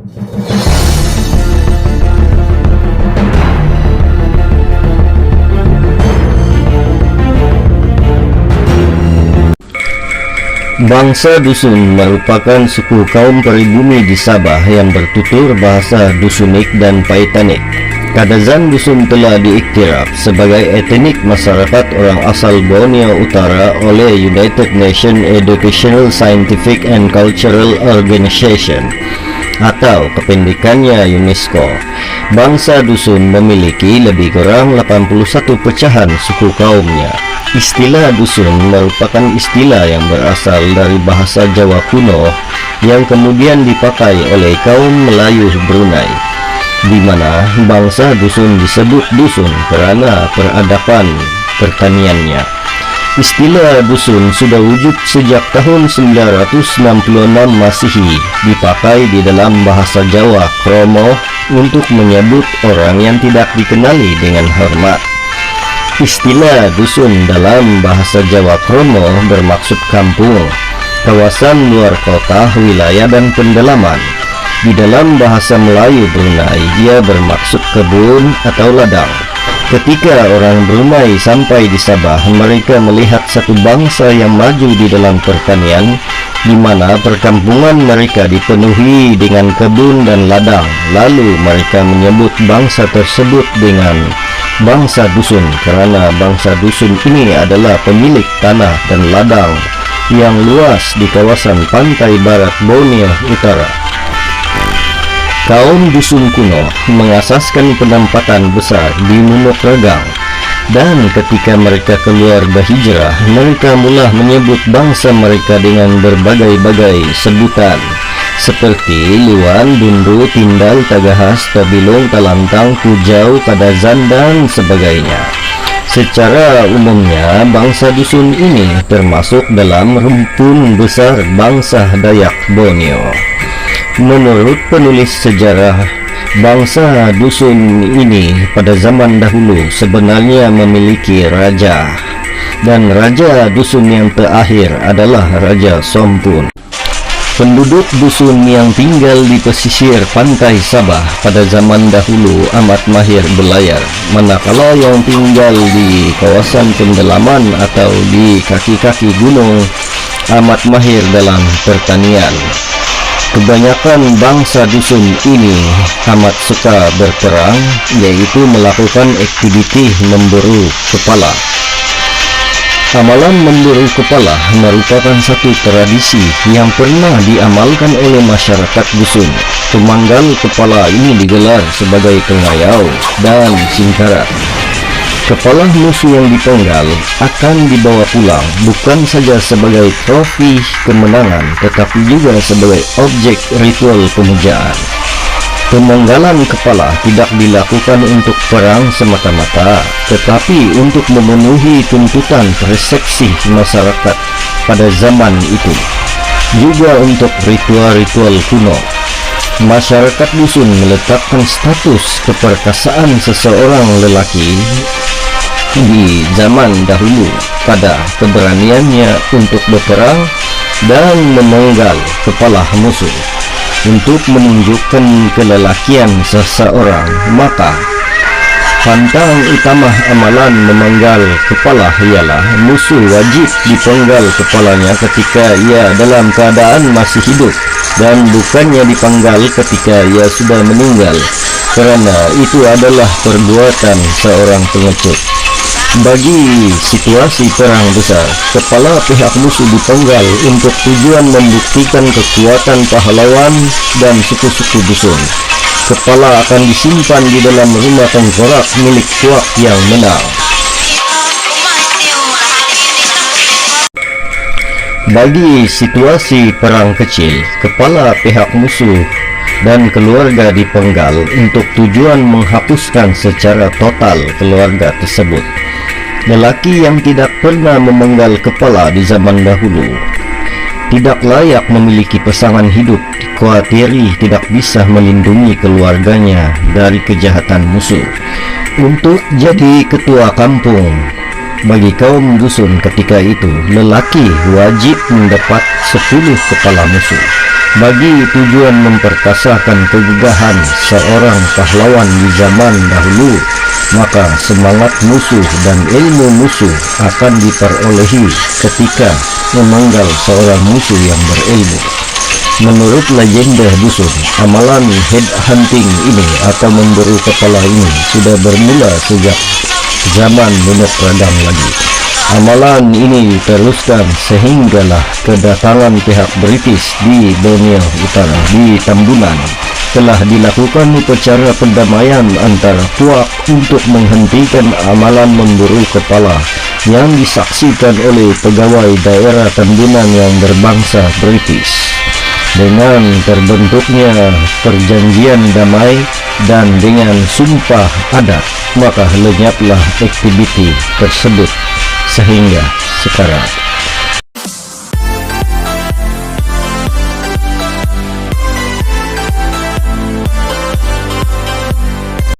Bangsa Dusun merupakan suku kaum pribumi di Sabah yang bertutur bahasa Dusunik dan Paitanik. Kadazan Dusun telah diiktiraf sebagai etnik masyarakat orang asal Borneo Utara oleh United Nations Educational, Scientific and Cultural Organization atau kependekannya UNESCO. Bangsa Dusun memiliki lebih kurang 81 pecahan suku kaumnya. Istilah dusun merupakan istilah yang berasal dari bahasa Jawa kuno yang kemudian dipakai oleh kaum Melayu Brunei, di mana bangsa dusun disebut dusun karena peradaban pertaniannya. Istilah dusun sudah wujud sejak tahun 966 Masehi, dipakai di dalam bahasa Jawa Kromo untuk menyebut orang yang tidak dikenali dengan hormat. Istilah dusun dalam bahasa Jawa Kromo bermaksud kampung, kawasan luar kota, wilayah, dan pendalaman. Di dalam bahasa Melayu Brunei, ia bermaksud kebun atau ladang. Ketika orang Brunei sampai di Sabah, mereka melihat satu bangsa yang maju di dalam pertanian, di mana perkampungan mereka dipenuhi dengan kebun dan ladang. Lalu mereka menyebut bangsa tersebut dengan bangsa dusun karena bangsa dusun ini adalah pemilik tanah dan ladang yang luas di kawasan pantai barat Borneo Utara. Kaum dusun kuno mengasaskan penempatan besar di Munuk Regang, dan ketika mereka keluar berhijrah, mereka mula menyebut bangsa mereka dengan berbagai-bagai sebutan seperti Luan, Dundu, Tindal, Tagahas, Tabilong, Talantang, Kujau, Kadazan, dan sebagainya. Secara umumnya, bangsa dusun ini termasuk dalam rumpun besar bangsa Dayak Borneo. Menurut penulis sejarah, bangsa dusun ini pada zaman dahulu sebenarnya memiliki raja, dan raja dusun yang terakhir adalah Raja Sompun. Penduduk dusun yang tinggal di pesisir pantai Sabah pada zaman dahulu amat mahir berlayar, manakala yang tinggal di kawasan pendalaman atau di kaki-kaki gunung amat mahir dalam pertanian. Kebanyakan bangsa dusun ini amat suka berperang, yaitu melakukan aktiviti memburu kepala. Amalan memburu kepala merupakan satu tradisi yang pernah diamalkan oleh masyarakat dusun. Pemanggal kepala ini digelar sebagai pengayau dan singkaran. Kepala musuh yang dipenggal akan dibawa pulang bukan saja sebagai trofi kemenangan, tetapi juga sebagai objek ritual pemujaan. Pemenggalan kepala tidak dilakukan untuk perang semata-mata, tetapi untuk memenuhi tuntutan persepsi masyarakat pada zaman itu. Juga untuk ritual-ritual kuno. Masyarakat dusun meletakkan status keperkasaan seseorang lelaki di zaman dahulu pada keberaniannya untuk berperang dan memenggal kepala musuh. Untuk menunjukkan kelelakian seseorang, maka pantang utama amalan memenggal kepala ialah musuh wajib dipenggal kepalanya ketika ia dalam keadaan masih hidup, dan bukannya dipenggal ketika ia sudah meninggal, karena itu adalah perbuatan seorang pengecut. Bagi situasi perang besar, kepala pihak musuh dipenggal untuk tujuan membuktikan kekuatan pahlawan dan suku-suku dusun. Kepala akan disimpan di dalam rumah tengkorak milik tuak yang menang. Bagi situasi perang kecil, kepala pihak musuh dan keluarga dipenggal untuk tujuan menghapuskan secara total keluarga tersebut. Lelaki yang tidak pernah memenggal kepala di zaman dahulu tidak layak memiliki pasangan hidup, dikhawatiri tidak bisa melindungi keluarganya dari kejahatan musuh. Untuk jadi ketua kampung, Bagi kaum dusun ketika itu, lelaki wajib mendapat 10 kepala musuh. Bagi tujuan memperkasakan kegegahan seorang pahlawan di zaman dahulu, maka semangat musuh dan ilmu musuh akan diperolehi ketika memenggal seorang musuh yang berilmu. Menurut legenda dusun, amalan head hunting ini atau memburu kepala ini sudah bermula sejak zaman Nunuk Radang lagi. Amalan ini diteruskan sehinggalah kedatangan pihak British di Borneo Utara di Tambunan. Telah dilakukan upacara perdamaian antara puak untuk menghentikan amalan memburu kepala yang disaksikan oleh pegawai daerah Tambunan yang berbangsa British. Dengan terbentuknya perjanjian damai dan dengan sumpah adat, maka lenyaplah aktiviti tersebut sehingga sekarang.